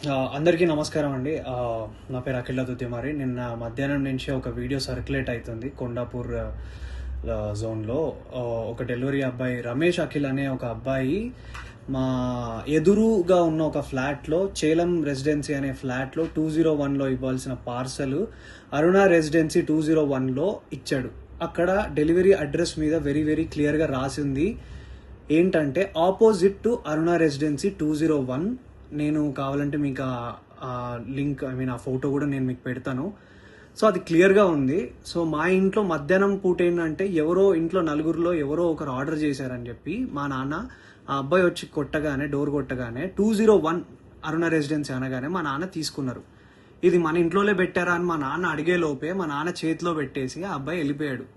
అందరికీ నమస్కారం అండి. నా పేరు అఖిల దుద్దిమారి. నిన్న మధ్యాహ్నం నుంచి ఒక వీడియో సర్క్యులేట్ అవుతుంది కొండాపూర్ జోన్లో. ఒక డెలివరీ అబ్బాయి రమేష్ అఖిల్ అనే ఒక అబ్బాయి మా ఎదురుగా ఉన్న ఒక ఫ్లాట్లో, చేలం రెసిడెన్సీ అనే ఫ్లాట్లో 201లో ఇవ్వాల్సిన పార్సల్ అరుణ రెసిడెన్సీ 201లో ఇచ్చాడు. అక్కడ డెలివరీ అడ్రస్ మీద వెరీ వెరీ క్లియర్గా రాసింది ఏంటంటే ఆపోజిట్ టు అరుణ రెసిడెన్సీ 201. నేను కావాలంటే మీకు ఆ లింక్ ఆ ఫోటో కూడా నేను మీకు పెడతాను. సో అది క్లియర్గా ఉంది. సో మా ఇంట్లో మధ్యాహ్నం పూట ఏంటంటే ఎవరో ఇంట్లో నలుగురిలో ఎవరో ఒకరు ఆర్డర్ చేశారని చెప్పి మా నాన్న ఆ అబ్బాయి వచ్చి డోర్ కొట్టగానే 201 అరుణ రెసిడెన్సీ అనగానే మా నాన్న తీసుకున్నారు. ఇది మన ఇంట్లోనే పెట్టారా అని మా నాన్న అడిగే లోపే మా నాన్న చేతిలో పెట్టేసి ఆ అబ్బాయి వెళ్ళిపోయాడు.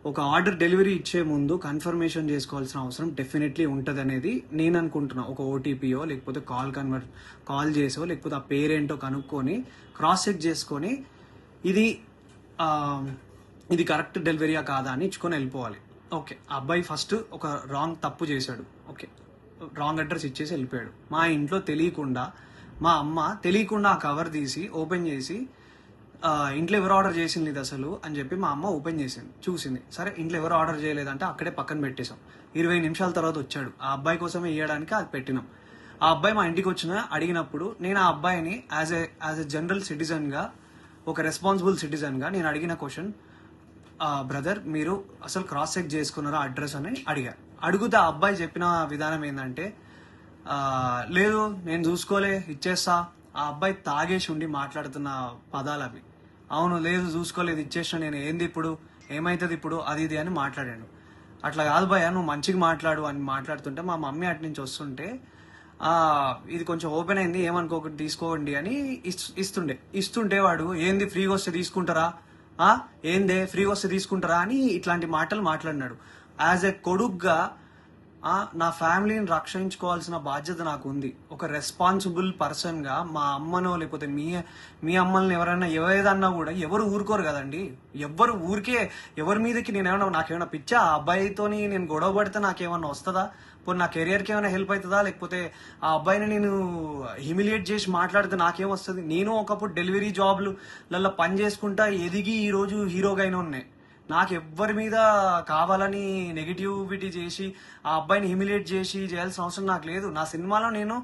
ఒక ఆర్డర్ డెలివరీ ఇచ్చే ముందు కన్ఫర్మేషన్ చేసుకోవాల్సిన అవసరం డెఫినెట్లీ ఉంటుంది అనేది నేను అనుకుంటున్నా. ఒక ఓటీపీయో లేకపోతే కాల్ చేసో లేకపోతే ఆ పేరేంటో కనుక్కొని క్రాస్ చెక్ చేసుకొని ఇది కరెక్ట్ డెలివరీయా కాదా అని ఇచ్చుకొని వెళ్ళిపోవాలి. ఓకే, అబ్బాయి ఫస్ట్ ఒక తప్పు చేశాడు. ఓకే, రాంగ్ అడ్రస్ ఇచ్చేసి వెళ్ళిపోయాడు. మా ఇంట్లో తెలియకుండా మా అమ్మ తెలియకుండా ఆ కవర్ తీసి ఓపెన్ చేసి ఇంట్లో ఎవరు ఆర్డర్ చేసింది ఇది అసలు అని చెప్పి మా అమ్మ ఓపెన్ చేసింది, చూసింది. సరే ఇంట్లో ఎవరు ఆర్డర్ చేయలేదంటే అక్కడే పక్కన పెట్టేశాం. 20 నిమిషాల తర్వాత వచ్చాడు. ఆ అబ్బాయి కోసమే ఇవ్వడానికి అది పెట్టినాం. ఆ అబ్బాయి మా ఇంటికి అడిగినప్పుడు నేను ఆ అబ్బాయిని యాజ్ ఎ జనరల్ సిటిజన్గా, ఒక రెస్పాన్సిబుల్ సిటిజన్గా నేను అడిగిన క్వశ్చన్, బ్రదర్ మీరు అసలు క్రాస్ చెక్ చేసుకున్నారా అడ్రస్ అని అడిగితే ఆ అబ్బాయి చెప్పిన విధానం ఏంటంటే, లేదు నేను చూసుకోలే ఇచ్చేస్తా. ఆ అబ్బాయి తాగేసి ఉండి మాట్లాడుతున్న పదాలు అవి. అవును, లేదు చూసుకోలేదు ఇచ్చేసిన, నేను ఏంది ఇప్పుడు, ఏమవుతుంది ఇప్పుడు, అది ఇది అని మాట్లాడాడు. అట్లా కాదు భయ్యా, నువ్వు మంచిగా మాట్లాడు అని మాట్లాడుతుంటే మా మమ్మీ అటు నుంచి వస్తుంటే ఇది కొంచెం ఓపెన్ అయింది ఏమనుకోకుండా తీసుకోండి అని ఇస్తుంటే వాడు ఏంది ఫ్రీగా వస్తే తీసుకుంటారా, ఏందే ఫ్రీగా వస్తే తీసుకుంటారా అని ఇట్లాంటి మాటలు మాట్లాడినాడు. యాజ్ ఎ కొడుగ్గా నా ఫ్యామిలీని రక్షించుకోవాల్సిన బాధ్యత నాకు ఉంది. ఒక రెస్పాన్సిబుల్ పర్సన్గా మా అమ్మనో లేకపోతే మీ అమ్మల్ని ఎవరైనా ఏదన్నా కూడా ఎవరు ఊరుకోరు కదండి. ఎవరి మీదకి నాకేమైనా పిచ్చా, ఆ అబ్బాయితోని నేను గొడవ పడితే నాకేమన్నా వస్తుందా, పోనీ నా కెరియర్కి ఏమైనా హెల్ప్ అవుతుందా, లేకపోతే ఆ అబ్బాయిని నేను హ్యూమిలియేట్ చేసి మాట్లాడితే నాకేం వస్తుంది. నేను ఒకప్పుడు డెలివరీ జాబ్లలో పని చేసుకుంటా ఎదిగి ఈరోజు హీరోగా అయినా ఉన్నాయి. నాకు ఎవ్వరి మీద కావాలని నెగిటివిటీ చేసి ఆ అబ్బాయిని హ్యూమిలియేట్ చేయాల్సిన అవసరం నాకు లేదు. నా సినిమాలో నేను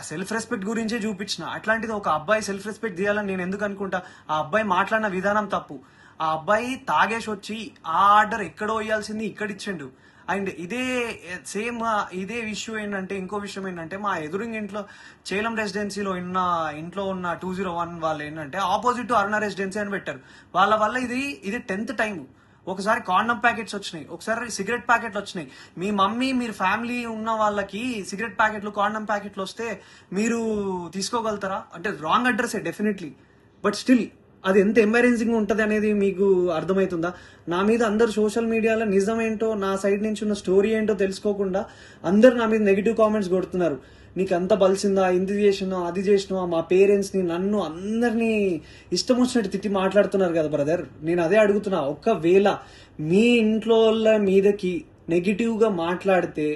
సెల్ఫ్ రెస్పెక్ట్ గురించే చూపించిన. అట్లాంటిది ఒక అబ్బాయి సెల్ఫ్ రెస్పెక్ట్ తీయాలని నేను ఎందుకు అనుకుంటా? ఆ అబ్బాయి మాట్లాడిన విధానం తప్పు. ఆ అబ్బాయి తాగేసి వచ్చి ఆ ఆర్డర్ ఎక్కడో ఇవ్వాల్సింది ఇక్కడ ఇచ్చిండు. అండ్ ఇదే ఇష్యూ ఏంటంటే, ఇంకో విషయం ఏంటంటే, మా ఎదురుంగి ఇంట్లో చేలం రెసిడెన్సీలో ఇంట్లో ఉన్న 201 వాళ్ళు ఏంటంటే ఆపోజిట్ టు అరుణ రెసిడెన్సీ అని పెట్టారు. వాళ్ళ వల్ల ఇది 10th టైం. ఒకసారి కాండమ్ ప్యాకెట్స్ వచ్చినాయి, ఒకసారి సిగరెట్ ప్యాకెట్లు వచ్చినాయి. మీ మమ్మీ మీరు ఫ్యామిలీ ఉన్న వాళ్ళకి సిగరెట్ ప్యాకెట్లు కాండమ్ ప్యాకెట్లు వస్తే మీరు తీసుకోగలుగుతారా? అంటే రాంగ్ అడ్రస్సే డెఫినెట్లీ, బట్ స్టిల్ అది ఎంత ఎంబారెన్సింగ్ ఉంటుంది అనేది మీకు అర్థమవుతుందా? నా మీద అందరు సోషల్ మీడియాలో నిజం ఏంటో, నా సైడ్ నుంచి ఉన్న స్టోరీ ఏంటో తెలుసుకోకుండా అందరు నా మీద నెగిటివ్ కామెంట్స్ కొడుతున్నారు. నీకు అంత బలిసిందా, ఇంది చేసినావా, అది చేసినావా, మా పేరెంట్స్ని నన్ను అందరినీ ఇష్టం వచ్చినట్టు తిట్టి మాట్లాడుతున్నారు కదా బ్రదర్. నేను అదే అడుగుతున్నా, ఒకవేళ మీ ఇంట్లో మీదకి నెగిటివ్గా మాట్లాడితే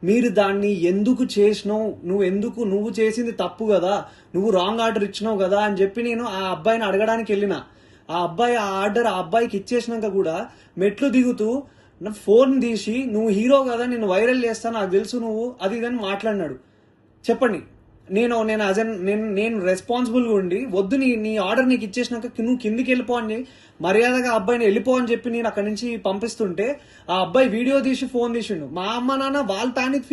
మీరు దాన్ని ఎందుకు చేసినావు, నువ్వు చేసింది తప్పు కదా, నువ్వు రాంగ్ ఆర్డర్ ఇచ్చినావు కదా అని చెప్పి నేను ఆ అబ్బాయిని అడగడానికి వెళ్ళిన. ఆ అబ్బాయి ఆ ఆర్డర్ ఆ అబ్బాయికి ఇచ్చేసినాక కూడా మెట్లు దిగుతూ నా ఫోన్ తీసి నువ్వు హీరో కదా, నేను వైరల్ చేస్తా, నాకు తెలుసు నువ్వు అది ఇదని మాట్లాడినాడు. చెప్పండి, నేను రెస్పాన్సిబుల్గా ఉండి వద్దు నీ ఆర్డర్ నీకు ఇచ్చేసినాక నువ్వు కిందికి వెళ్ళిపో అని మర్యాదగా అబ్బాయిని వెళ్ళిపో అని చెప్పి నేను అక్కడి నుంచి పంపిస్తుంటే ఆ అబ్బాయి వీడియో తీసి ఫోన్ తీసిండు. మా అమ్మ నాన్న వాళ్ళు ప్యానిక్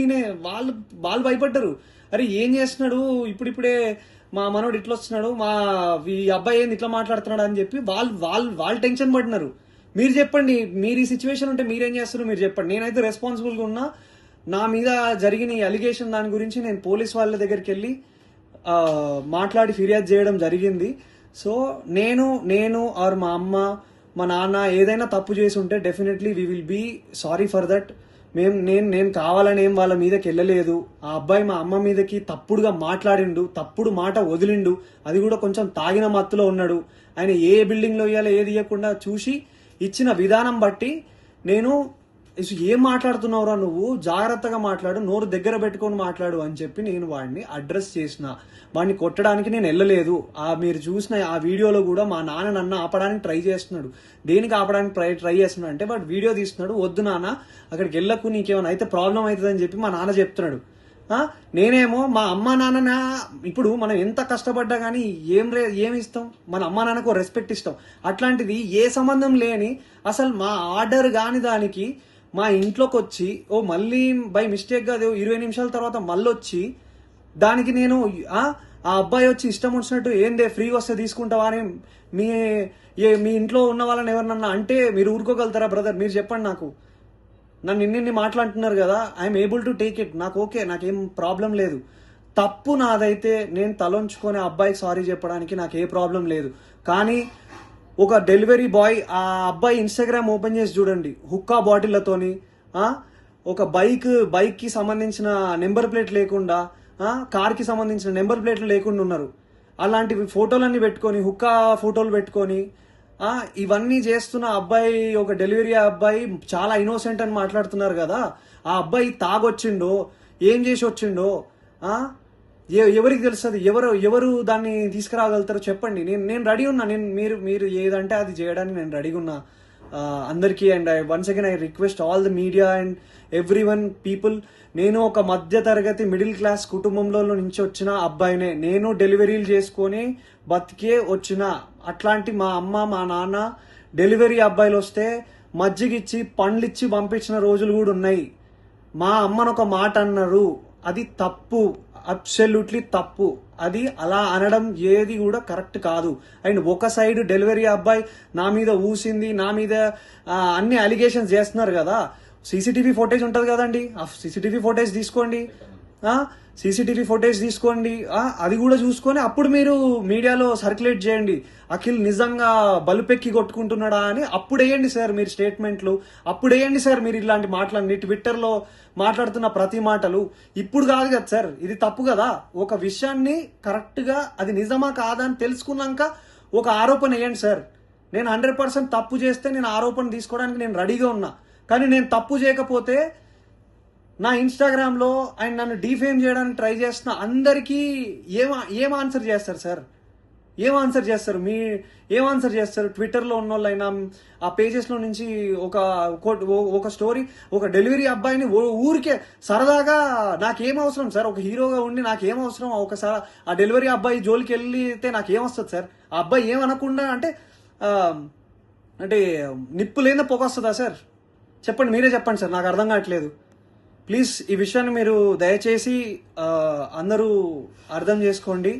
వాళ్ళు భయపడ్డారు. అరే ఏం చేస్తున్నాడు ఇప్పుడిప్పుడే మా మనోడు ఇట్లా వస్తున్నాడు, ఈ అబ్బాయి ఏంది ఇట్లా మాట్లాడుతున్నాడు అని చెప్పి వాళ్ళు టెన్షన్ పడినారు. మీరు చెప్పండి, మీరు ఈ సిచ్యువేషన్ ఉంటే మీరేం చేస్తారు మీరు చెప్పండి. నేనైతే రెస్పాన్సిబుల్గా ఉన్నా. నా మీద జరిగిన ఈ అలిగేషన్ దాని గురించి నేను పోలీస్ వాళ్ళ దగ్గరికి వెళ్ళి మాట్లాడి ఫిర్యాదు చేయడం జరిగింది. సో నేను ఆర్ మా అమ్మ మా నాన్న ఏదైనా తప్పు చేసి ఉంటే definitely we will be sorry for that. నేను కావాలని ఏం వాళ్ళ మీదకి వెళ్ళలేదు. ఆ అబ్బాయి మా అమ్మ మీదకి తప్పుడుగా మాట్లాడిండు, తప్పుడు మాట వదిలిండు, అది కూడా కొంచెం తాగిన మత్తులో ఉన్నాడు. ఆయన ఏ బిల్డింగ్లో ఇవ్వాలో ఏది ఇవ్వకుండా చూసి ఇచ్చిన విధానం బట్టి నేను ఏం మాట్లాడుతున్నావురా నువ్వు, జాగ్రత్తగా మాట్లాడు, నోరు దగ్గర పెట్టుకొని మాట్లాడు అని చెప్పి నేను వాడిని అడ్రస్ చేసిన. వాడిని కొట్టడానికి నేను వెళ్ళలేదు. మీరు చూసిన ఆ వీడియోలో కూడా మా నాన్న నన్ను ఆపడానికి ట్రై చేస్తున్నాడు. దేనికి ఆపడానికి ట్రై చేస్తున్నాడు అంటే వాడు వీడియో తీస్తున్నాడు, వద్దు నాన్న అక్కడికి వెళ్ళకు, నీకేమైనా అయితే ప్రాబ్లం అవుతుంది అని చెప్పి మా నాన్న చెప్తున్నాడు. నేనేమో మా అమ్మా నాన్న, ఇప్పుడు మనం ఎంత కష్టపడ్డా కానీ ఏమి ఇస్తాం, మన అమ్మా నాన్నకు రెస్పెక్ట్ ఇస్తాం. అట్లాంటిది ఏ సంబంధం లేని అసలు మా ఆర్డర్ కాని దానికి మా ఇంట్లోకి వచ్చి మళ్ళీ బై మిస్టేక్ గా 20 నిమిషాల తర్వాత మళ్ళీ వచ్చి దానికి నేను ఆ అబ్బాయి వచ్చి ఇష్టం వచ్చినట్టు ఏందే ఫ్రీగా వస్తే తీసుకుంటావా అని మీ ఇంట్లో ఉన్న వాళ్ళని ఎవరినన్నా అంటే మీరు ఊరుకోగలుగుతారా బ్రదర్? మీరు చెప్పండి. నాకు నన్ను ఇన్ని మాట్లాడుతున్నారు కదా, I'm able to take it. నాకు ఓకే, నాకేం ప్రాబ్లం లేదు. తప్పు నాదైతే నేను తలొంచుకొని అబ్బాయికి సారీ చెప్పడానికి నాకు ఏ ప్రాబ్లం లేదు. కానీ ఒక డెలివరీ బాయ్ ఆ అబ్బాయి ఇన్స్టాగ్రామ్ ఓపెన్ చేసి చూడండి, హుక్కా బాటిళ్లతోని ఒక బైక్ కి సంబంధించిన నెంబర్ ప్లేట్ లేకుండా, కార్ కి సంబంధించిన నెంబర్ ప్లేట్లు లేకుండా ఉన్నారు. అలాంటివి ఫోటోలన్నీ పెట్టుకొని, హుక్కా ఫోటోలు పెట్టుకొని ఇవన్నీ చేస్తున్న అబ్బాయి, ఒక డెలివరీ అబ్బాయి చాలా ఇన్నోసెంట్ అని మాట్లాడుతున్నారు కదా. ఆ అబ్బాయి తాగొచ్చిండో ఏం చేసి వచ్చిండో ఎవరికి తెలుస్తుంది? ఎవరు దాన్ని తీసుకురాగలుగుతారో చెప్పండి. నేను రెడీ ఉన్నా. మీరు ఏదంటే అది చేయడానికి నేను రెడీగా ఉన్నా అందరికీ. And once again I request all the media and every one people, నేను ఒక మధ్య తరగతి మిడిల్ క్లాస్ కుటుంబంలో నుంచి వచ్చిన అబ్బాయినే. నేను డెలివరీలు చేసుకొని బతికే వచ్చిన. అట్లాంటి మా అమ్మ మా నాన్న డెలివరీ అబ్బాయిలు వస్తే మజ్జిగిచ్చి పండ్లిచ్చి పంపించిన రోజులు కూడా ఉన్నాయి. మా అమ్మను ఒక మాట అన్నారు, అది తప్పు, అబ్సల్యూట్లీ తప్పు. అది అలా అనడం ఏది కూడా కరెక్ట్ కాదు. అండ్ ఒక సైడ్ డెలివరీ అబ్బాయి నా మీద ఊసింది, నా మీద అన్ని అలిగేషన్స్ చేస్తున్నారు కదా. సీసీటీవీ ఫుటేజ్ ఉంటుంది కదండి, ఆ సీసీటీవీ ఫుటేజ్ తీసుకోండి. సీసీటీవీ ఫుటేజ్ తీసుకోండి, అది కూడా చూసుకొని అప్పుడు మీరు మీడియాలో సర్క్యులేట్ చేయండి. అఖిల్ నిజంగా బలుపెక్కి కొట్టుకుంటున్నాడా అని అప్పుడు వేయండి సార్ మీరు స్టేట్మెంట్లు. అప్పుడు వేయండి సార్ మీరు ఇలాంటి మాటలన్నీ ట్విట్టర్లో మాట్లాడుతున్న ప్రతి మాటలు. ఇప్పుడు కాదు కదా సార్, ఇది తప్పు కదా. ఒక విషయాన్ని కరెక్ట్ గా అది నిజమా కాదా అని తెలుసుకున్నాక ఒక ఆరోపణ వేయండి సార్. నేను 100% తప్పు చేస్తే నేను ఆరోపణ తీసుకోవడానికి నేను రెడీగా ఉన్నా. కానీ నేను తప్పు చేయకపోతే నా ఇన్స్టాగ్రామ్లో ఆయన నన్ను డీఫేమ్ చేయడానికి ట్రై చేస్తున్న అందరికీ ఏం ఆన్సర్ చేస్తారు సార్? ఏం ఆన్సర్ చేస్తారు? ట్విట్టర్లో ఉన్న వాళ్ళైనా ఆ పేజెస్లో నుంచి ఒక స్టోరీ, ఒక డెలివరీ అబ్బాయిని ఊరికే సరదాగా నాకేం అవసరం సార్? ఒక హీరోగా ఉండి నాకేం అవసరం? ఒకసారి ఆ డెలివరీ అబ్బాయి జోలికి వెళ్తే నాకేమొస్తుంది సార్? ఆ అబ్బాయి ఏమనకుండా అంటే నిప్పు లేదా పొగ వస్తుందా సార్? చెప్పండి, మీరే చెప్పండి సార్, నాకు అర్థం కావట్లేదు. ప్లీజ్ ఈ విషయాన్ని మీరు దయచేసి అందరూ అర్థం చేసుకోండి.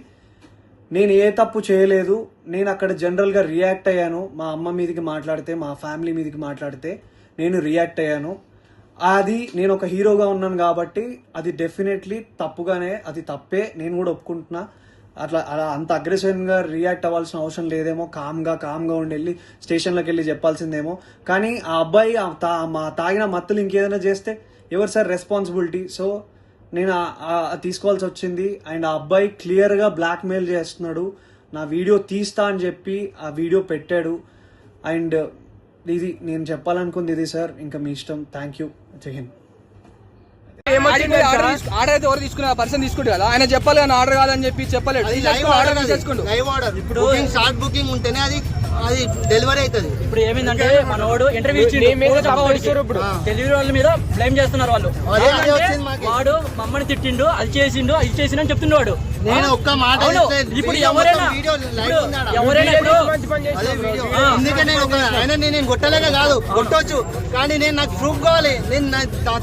నేను ఏ తప్పు చేయలేదు. నేను అక్కడ జనరల్గా రియాక్ట్ అయ్యాను. మా అమ్మ మీదకి మాట్లాడితే, మా ఫ్యామిలీ మీదకి మాట్లాడితే నేను రియాక్ట్ అయ్యాను. అది నేను ఒక హీరోగా ఉన్నాను కాబట్టి అది డెఫినెట్లీ తప్పుగానే, అది తప్పే, నేను కూడా ఒప్పుకుంటున్నా. అలా అంత అగ్రెసివ్గా రియాక్ట్ అవ్వాల్సిన అవసరం లేదేమో. కామ్గా ఉండి వెళ్ళి స్టేషన్లోకి వెళ్ళి చెప్పాల్సిందేమో. కానీ ఆ అబ్బాయి తాగిన మత్తులు ఇంకేదైనా చేస్తే ఎవరు సార్ రెస్పాన్సిబిలిటీ? సో నేను తీసుకోవాల్సి వచ్చింది. అండ్ ఆ అబ్బాయి క్లియర్గా బ్లాక్మెయిల్ చేస్తున్నాడు. నా వీడియో తీస్తా అని చెప్పి ఆ వీడియో పెట్టాడు. అండ్ ఇది నేను చెప్పాలనుకుంది ఇది సార్. ఇంకా మీ ఇష్టం. Thank you. జై హింద్. ఆర్డర్ అయితే ఎవరు తీసుకున్నా పర్సన్ తీసుకుంటు కదా, ఆయన చెప్పాలి కానీ ఆర్డర్ కాదని చెప్పి చెప్పలేదు. ఇప్పుడు షార్ట్ బుకింగ్ ఉంటేనే అది డెలివరీ అవుతుంది. ఇప్పుడు ఏమైందంటే మనోడు ఇంటర్వ్యూ ఇప్పుడు డెలివరీ వాళ్ళ మీద బ్లేమ్ చేస్తున్నారు వాళ్ళు. వాడు మమ్మల్ని తిట్టిండు, అది చేసిండు, ఇది చేసిండు అని చెప్తుండేవాడు. నేను ఒక్క మాట ఇప్పుడు ఎవరైనా ఎందుకంటే నేను కొట్టలేక కాదు, కొట్టవచ్చు కానీ నేను నాకు ప్రూఫ్ కావాలి. నేను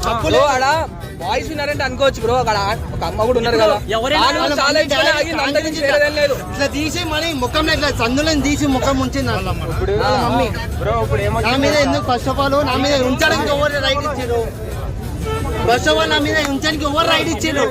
తప్పులు వాయిస్ విన్నారంటే అనుకోవచ్చు బ్రో. అక్కడ ఒక అమ్మ కూడా ఉన్నారు కదా, ఇట్లా తీసి మరి ముఖంలో ఇట్లా సందులో తీసి ముఖం ఉంచింది మమ్మీ. నా మీద ఎందుకు ఫస్ట్ ఆఫ్ ఆల్ నా మీద ఉంచడానికి ఎవరు రైట్ ఇచ్చారు? ఫస్ట్ ఆఫ్ ఆల్ నా మీద ఉంచడానికి ఎవరు రైట్ ఇచ్చారు?